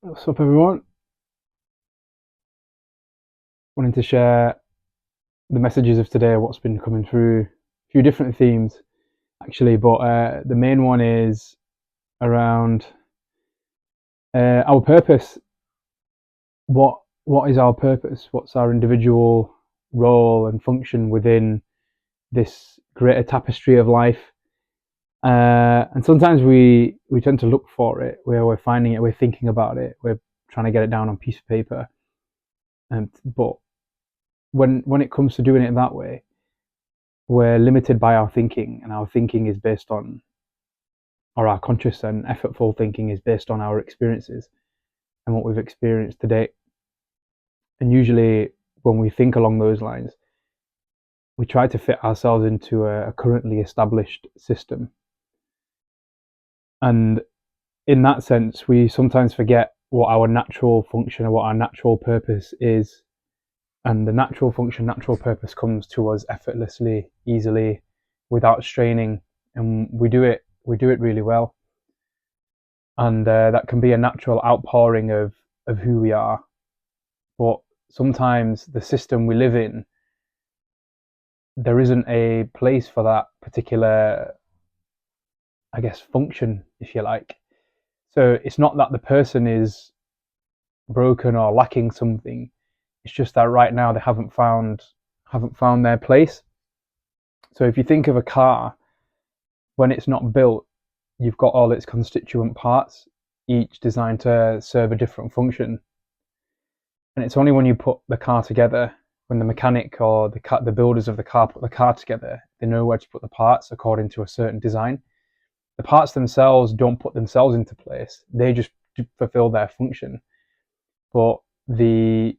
What's up, everyone? Wanting to share the messages of today, what's been coming through, a few different themes actually, but the main one is around our purpose. What is our purpose? What's our individual role and function within this greater tapestry of life? And sometimes we tend to look for it, where we're finding it, we're thinking about it, we're trying to get it down on a piece of paper. But when it comes to doing it that way, we're limited by our thinking, and our thinking is based on, or our conscious and effortful thinking is based on our experiences and what we've experienced to date. And usually, when we think along those lines, we try to fit ourselves into a currently established system. And in that sense, we sometimes forget what our natural function or what our natural purpose is. And the natural function, natural purpose comes to us effortlessly, easily, without straining, and we do it really well. And that can be a natural outpouring of who we are. But sometimes the system we live in, there isn't a place for that particular, I guess, function, if you like. So it's not that the person is broken or lacking something. It's just that right now they haven't found their place. So if you think of a car, when it's not built, you've got all its constituent parts, each designed to serve a different function. And it's only when you put the car together, when the mechanic or the builders of the car put the car together, they know where to put the parts according to a certain design. The parts themselves don't put themselves into place; they just fulfill their function. But the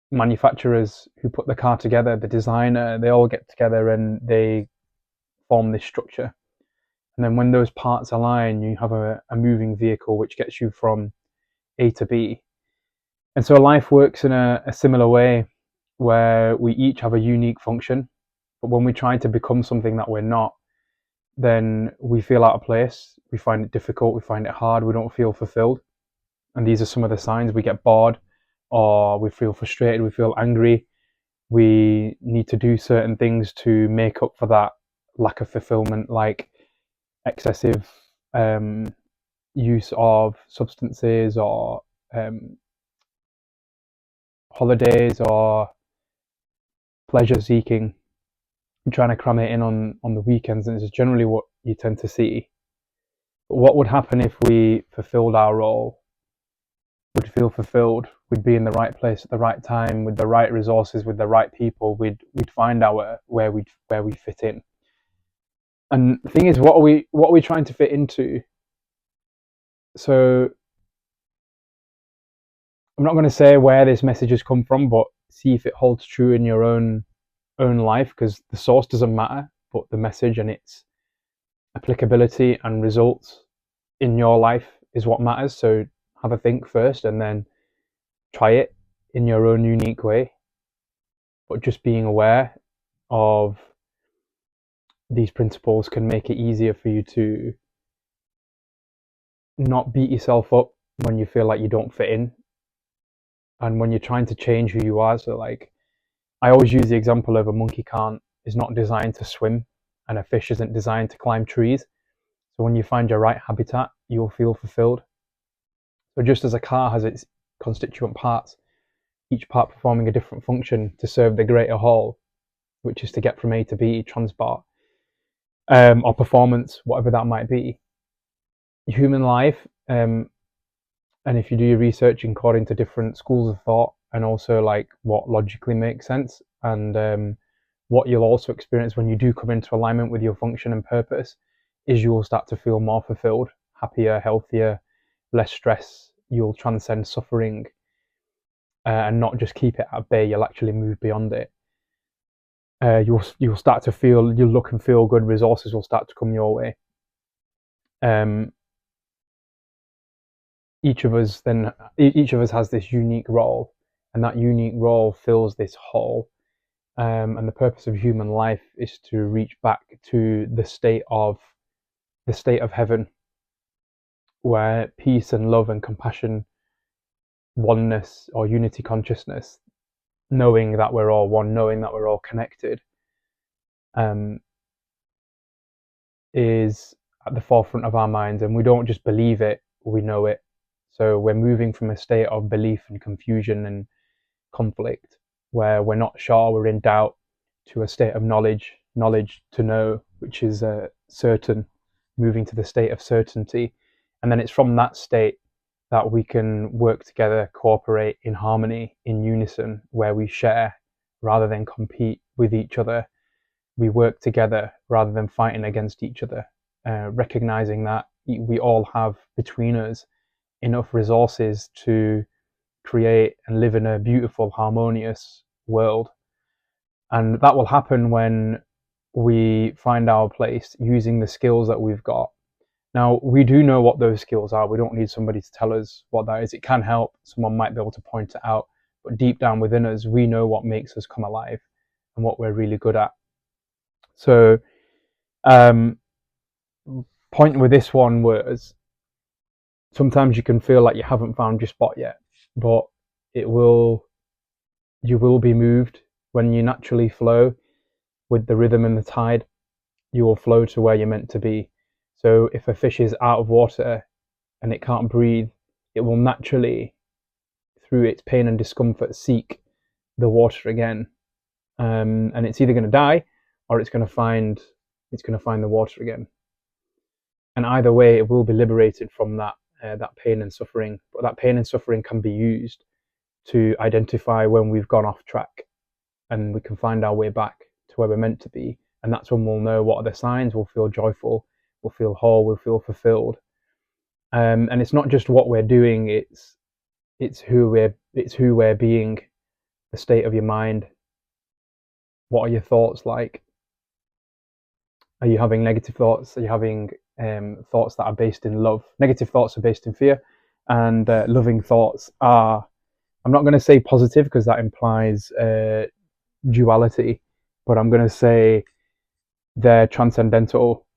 manufacturers who put the car together, the designer, they all get together and they form this structure. And then when those parts align, you have a moving vehicle which gets you from A to B. And so life works in a similar way, where we each have a unique function, but when we try to become something that we're not, then we feel out of place. We find it difficult. We find it hard. We don't feel fulfilled. And these are some of the signs. We get bored, or we feel frustrated. We feel angry. We need to do certain things to make up for that lack of fulfillment, like excessive use of substances, or holidays, or pleasure seeking, and trying to cram it in on the weekends. And it's generally what you tend to see. But what would happen if we fulfilled our role? Would feel fulfilled. We'd be in the right place at the right time, with the right resources, with the right people. We'd find our where we fit in. And the thing is, what are we trying to fit into? So I'm not going to say where this message has come from, but see if it holds true in your own life, because the source doesn't matter, but the message and its applicability and results in your life is what matters. So have a think first, and then try it in your own unique way. But just being aware of these principles can make it easier for you to not beat yourself up when you feel like you don't fit in, and when you're trying to change who you are. So, like, I always use the example of a monkey is not designed to swim, and a fish isn't designed to climb trees. So when you find your right habitat, you'll feel fulfilled. So just as a car has its constituent parts, each part performing a different function to serve the greater whole, which is to get from A to B, transport, or performance, whatever that might be. Human life, and if you do your research according to different schools of thought, and also like what logically makes sense, and what you'll also experience when you do come into alignment with your function and purpose, is you'll start to feel more fulfilled, happier, healthier, less stress. You'll transcend suffering, and not just keep it at bay. You'll actually move beyond it. You'll start to feel, you'll look and feel good. Resources will start to come your way. Um, each of us has this unique role, and that unique role fills this whole. And the purpose of human life is to reach back to the state of heaven, where peace and love and compassion oneness or unity consciousness, knowing that we're all one, knowing that we're all connected, is at the forefront of our minds, and we don't just believe it, we know it. So we're moving from a state of belief and confusion and conflict, where we're not sure, we're in doubt, to a state of knowledge to know, which is certain, moving to the state of certainty. And then it's from that state that we can work together, cooperate in harmony, in unison, where we share rather than compete with each other. We work together rather than fighting against each other, recognizing that we all have between us enough resources to create and live in a beautiful, harmonious world. And that will happen when we find our place using the skills that we've got. Now, we do know what those skills are. We don't need somebody to tell us what that is. It can help. Someone might be able to point it out. But deep down within us, we know what makes us come alive and what we're really good at. So, point with this one was, sometimes you can feel like you haven't found your spot yet, but you will be moved when you naturally flow with the rhythm and the tide. You will flow to where you're meant to be. So if a fish is out of water and it can't breathe, it will naturally, through its pain and discomfort, seek the water again, and it's either going to die or it's going to find the water again. And either way, it will be liberated from that pain and suffering. But that pain and suffering can be used to identify when we've gone off track, and we can find our way back to where we're meant to be. And that's when we'll know what are the signs. We'll feel joyful, we'll feel whole, we'll feel fulfilled. And it's not just what we're doing; it's who we're being, the state of your mind. What are your thoughts like? Are you having negative thoughts? Are you having thoughts that are based in love? Negative thoughts are based in fear, and loving thoughts are, I'm not going to say positive because that implies duality, but I'm going to say they're transcendental.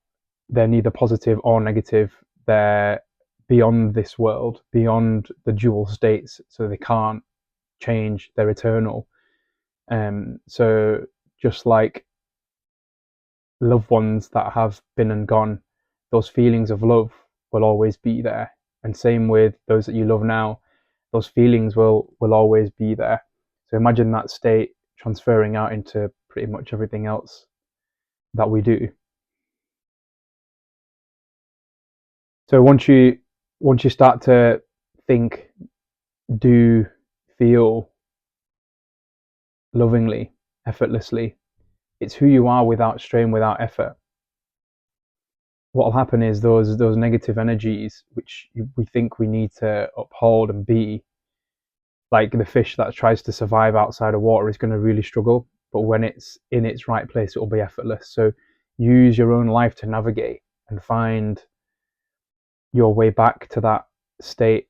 They're neither positive or negative. They're beyond this world, beyond the dual states, so they can't change. They're eternal. So just like loved ones that have been and gone, those feelings of love will always be there. And same with those that you love now, those feelings will always be there. So imagine that state transferring out into pretty much everything else that we do. So once you start to think, do, feel lovingly, effortlessly, it's who you are without strain, without effort. What will happen is those negative energies, which we think we need to uphold and be, like the fish that tries to survive outside of water, is going to really struggle. But when it's in its right place, it will be effortless. So use your own life to navigate and find your way back to that state.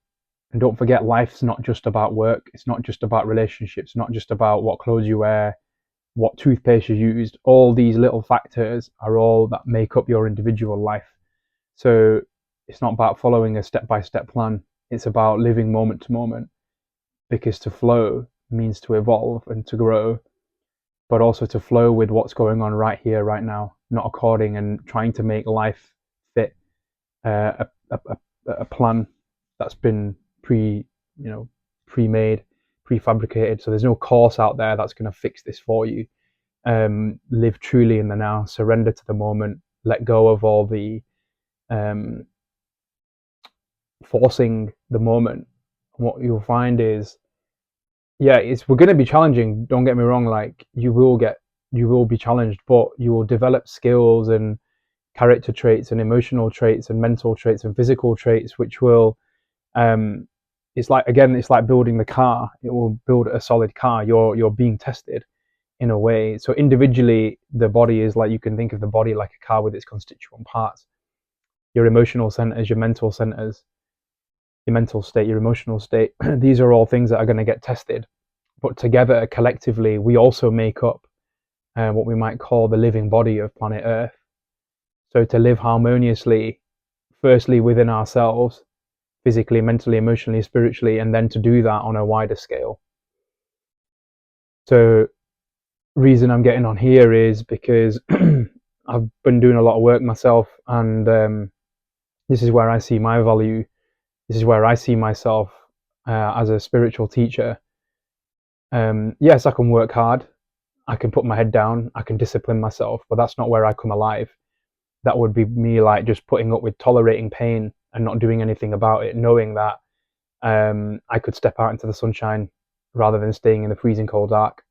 And don't forget, life's not just about work. It's not just about relationships, not just about what clothes you wear, what toothpaste you used. All these little factors are all that make up your individual life. So it's not about following a step-by-step plan. It's about living moment to moment, because to flow means to evolve and to grow, but also to flow with what's going on right here, right now, not according and trying to make life fit a plan that's been pre-made, prefabricated. So there's no course out there that's going to fix this for you. Live truly in the now, surrender to the moment, let go of all the forcing the moment. What you'll find is, we're going to be challenging, don't get me wrong, like you will be challenged, but you will develop skills and character traits and emotional traits and mental traits and physical traits, which will it's like building the car. It will build a solid car. You're being tested in a way. So individually, the body is like, you can think of the body like a car with its constituent parts. Your emotional centers, your mental centers, your mental state, your emotional state. These are all things that are going to get tested. But together, collectively, we also make up what we might call the living body of planet Earth. So to live harmoniously, firstly within ourselves, physically, mentally, emotionally, spiritually, and then to do that on a wider scale. So reason I'm getting on here is because I've been doing a lot of work myself, and this is where I see my value. This is where I see myself as a spiritual teacher. Yes, I can work hard, I can put my head down, I can discipline myself, but that's not where I come alive. That would be me like just putting up with tolerating pain and not doing anything about it, knowing that I could step out into the sunshine rather than staying in the freezing cold dark.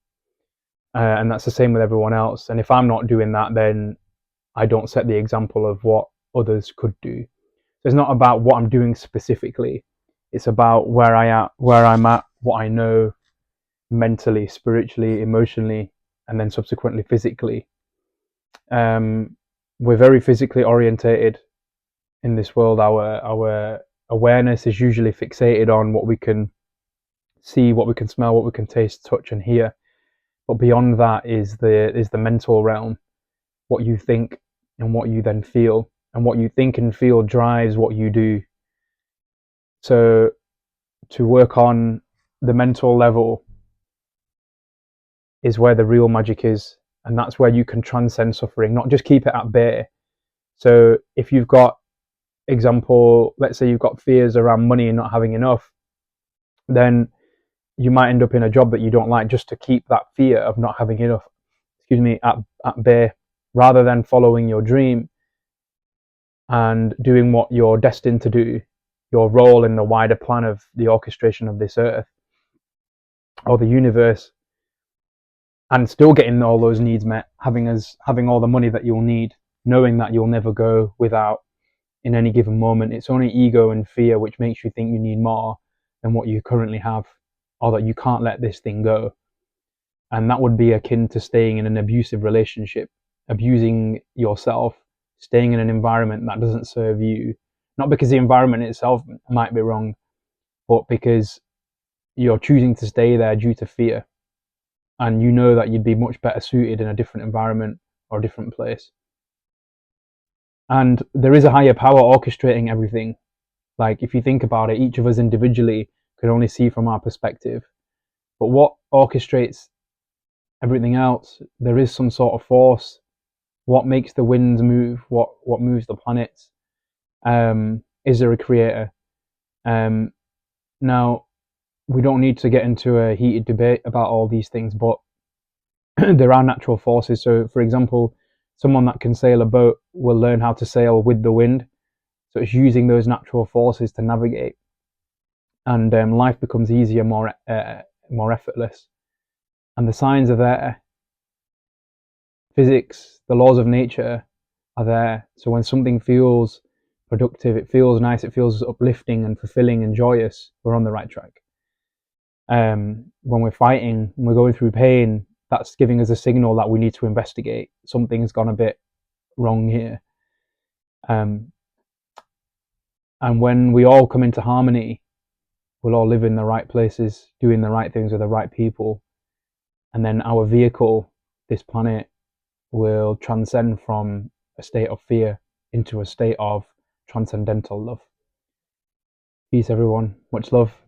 And that's the same with everyone else. And if I'm not doing that, then I don't set the example of what others could do. So it's not about what I'm doing specifically. It's about where I'm at, what I know mentally, spiritually, emotionally, and then subsequently physically. We're very physically orientated in this world. Our awareness is usually fixated on what we can see, what we can smell, what we can taste, touch, and hear. But beyond that is the mental realm, what you think and what you then feel, and what you think and feel drives what you do. So to work on the mental level is where the real magic is, and that's where you can transcend suffering, not just keep it at bay. So if you've got, example, let's say you've got fears around money and not having enough, then you might end up in a job that you don't like just to keep that fear of not having enough, at bay, rather than following your dream and doing what you're destined to do, your role in the wider plan of the orchestration of this earth or the universe, and still getting all those needs met, having all the money that you'll need, knowing that you'll never go without in any given moment. It's only ego and fear which makes you think you need more than what you currently have, or that you can't let this thing go. And that would be akin to staying in an abusive relationship, abusing yourself, staying in an environment that doesn't serve you, not because the environment itself might be wrong, but because you're choosing to stay there due to fear, and you know that you'd be much better suited in a different environment or a different place. And there is a higher power orchestrating everything. Like, if you think about it, each of us individually can only see from our perspective, but what orchestrates everything else, there is some sort of force. What makes the winds move? What moves the planets? Is there a creator? Now, we don't need to get into a heated debate about all these things, but there are natural forces. So, for example, someone that can sail a boat will learn how to sail with the wind. So it's using those natural forces to navigate, and life becomes easier, more effortless. And the signs are there. Physics, the laws of nature are there. So when something feels productive, it feels nice, it feels uplifting and fulfilling and joyous, we're on the right track. When we're fighting, when we're going through pain, that's giving us a signal that we need to investigate. Something's gone a bit wrong here. And when we all come into harmony, we'll all live in the right places, doing the right things with the right people. And then our vehicle, this planet, will transcend from a state of fear into a state of transcendental love. Peace, everyone. Much love.